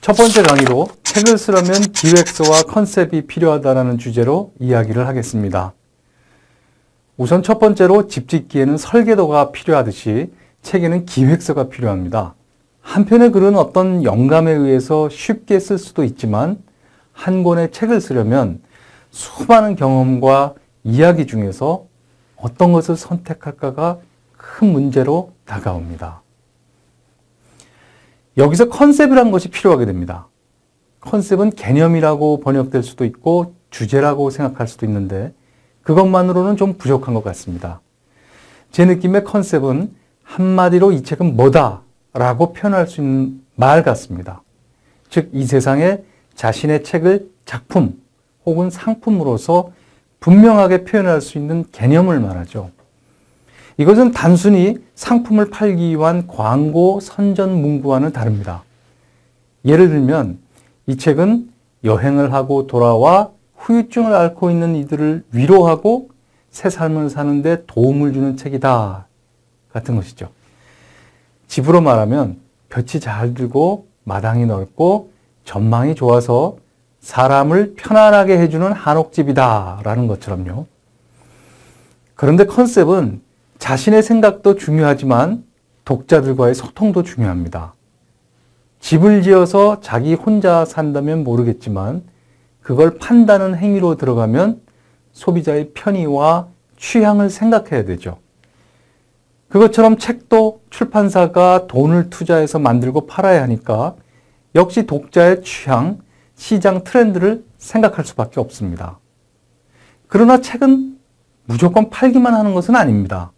첫 번째 강의로 책을 쓰려면 기획서와 컨셉이 필요하다는 주제로 이야기를 하겠습니다. 우선 첫 번째로 집 짓기에는 설계도가 필요하듯이 책에는 기획서가 필요합니다. 한 편의 글은 어떤 영감에 의해서 쉽게 쓸 수도 있지만 한 권의 책을 쓰려면 수많은 경험과 이야기 중에서 어떤 것을 선택할까가 큰 문제로 다가옵니다. 여기서 컨셉이라는 것이 필요하게 됩니다. 컨셉은 개념이라고 번역될 수도 있고 주제라고 생각할 수도 있는데 그것만으로는 좀 부족한 것 같습니다. 제 느낌의 컨셉은 한마디로 이 책은 뭐다 라고 표현할 수 있는 말 같습니다. 즉, 이 세상에 자신의 책을 작품 혹은 상품으로서 분명하게 표현할 수 있는 개념을 말하죠. 이것은 단순히 상품을 팔기 위한 광고 선전 문구와는 다릅니다. 예를 들면 이 책은 여행을 하고 돌아와 후유증을 앓고 있는 이들을 위로하고 새 삶을 사는 데 도움을 주는 책이다 같은 것이죠. 집으로 말하면 볕이 잘 들고 마당이 넓고 전망이 좋아서 사람을 편안하게 해주는 한옥집이다 라는 것처럼요. 그런데 컨셉은 자신의 생각도 중요하지만 독자들과의 소통도 중요합니다. 집을 지어서 자기 혼자 산다면 모르겠지만 그걸 판다는 행위로 들어가면 소비자의 편의와 취향을 생각해야 되죠. 그것처럼 책도 출판사가 돈을 투자해서 만들고 팔아야 하니까 역시 독자의 취향, 시장 트렌드를 생각할 수밖에 없습니다. 그러나 책은 무조건 팔기만 하는 것은 아닙니다.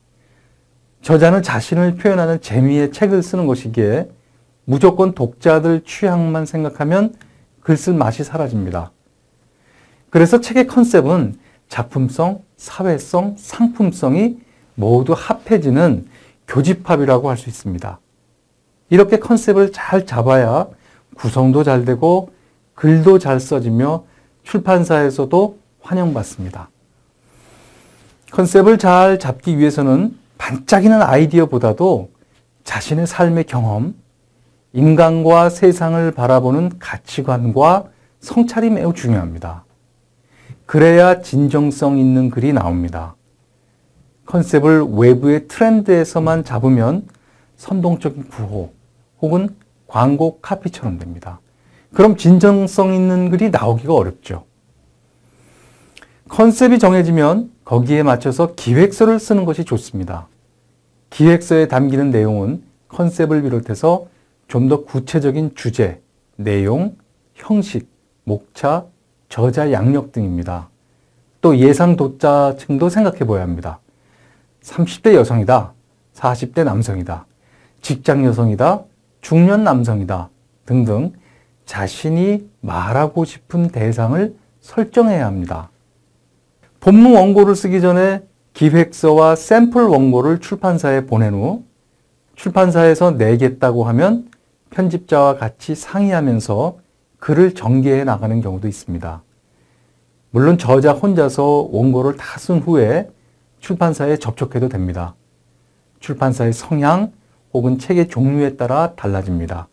저자는 자신을 표현하는 재미의 책을 쓰는 것이기에 무조건 독자들 취향만 생각하면 글 쓸 맛이 사라집니다. 그래서 책의 컨셉은 작품성, 사회성, 상품성이 모두 합해지는 교집합이라고 할 수 있습니다. 이렇게 컨셉을 잘 잡아야 구성도 잘 되고 글도 잘 써지며 출판사에서도 환영받습니다. 컨셉을 잘 잡기 위해서는 반짝이는 아이디어보다도 자신의 삶의 경험, 인간과 세상을 바라보는 가치관과 성찰이 매우 중요합니다. 그래야 진정성 있는 글이 나옵니다. 컨셉을 외부의 트렌드에서만 잡으면 선동적인 구호 혹은 광고 카피처럼 됩니다. 그럼 진정성 있는 글이 나오기가 어렵죠. 컨셉이 정해지면 거기에 맞춰서 기획서를 쓰는 것이 좋습니다. 기획서에 담기는 내용은 컨셉을 비롯해서 좀 더 구체적인 주제, 내용, 형식, 목차, 저자 양력 등입니다. 또 예상 독자층도 생각해 봐야 합니다. 30대 여성이다, 40대 남성이다, 직장 여성이다, 중년 남성이다 등등 자신이 말하고 싶은 대상을 설정해야 합니다. 본문 원고를 쓰기 전에 기획서와 샘플 원고를 출판사에 보낸 후 출판사에서 내겠다고 하면 편집자와 같이 상의하면서 글을 전개해 나가는 경우도 있습니다. 물론 저자 혼자서 원고를 다 쓴 후에 출판사에 접촉해도 됩니다. 출판사의 성향 혹은 책의 종류에 따라 달라집니다.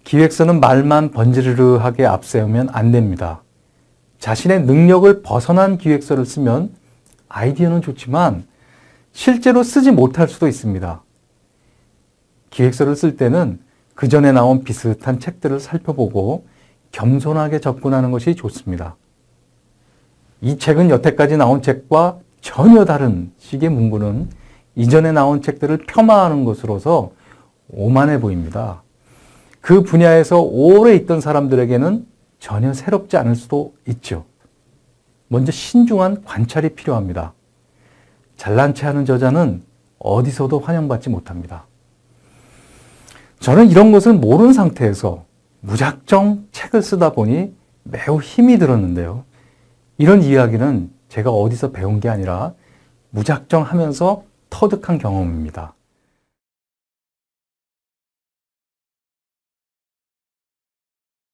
기획서는 말만 번지르르하게 앞세우면 안 됩니다. 자신의 능력을 벗어난 기획서를 쓰면 아이디어는 좋지만 실제로 쓰지 못할 수도 있습니다. 기획서를 쓸 때는 그 전에 나온 비슷한 책들을 살펴보고 겸손하게 접근하는 것이 좋습니다. 이 책은 여태까지 나온 책과 전혀 다른 식의 문구는 이전에 나온 책들을 폄하하는 것으로서 오만해 보입니다. 그 분야에서 오래 있던 사람들에게는 전혀 새롭지 않을 수도 있죠. 먼저 신중한 관찰이 필요합니다. 잘난 체 하는 저자는 어디서도 환영받지 못합니다. 저는 이런 것을 모르는 상태에서 무작정 책을 쓰다 보니 매우 힘이 들었는데요. 이런 이야기는 제가 어디서 배운 게 아니라 무작정 하면서 터득한 경험입니다.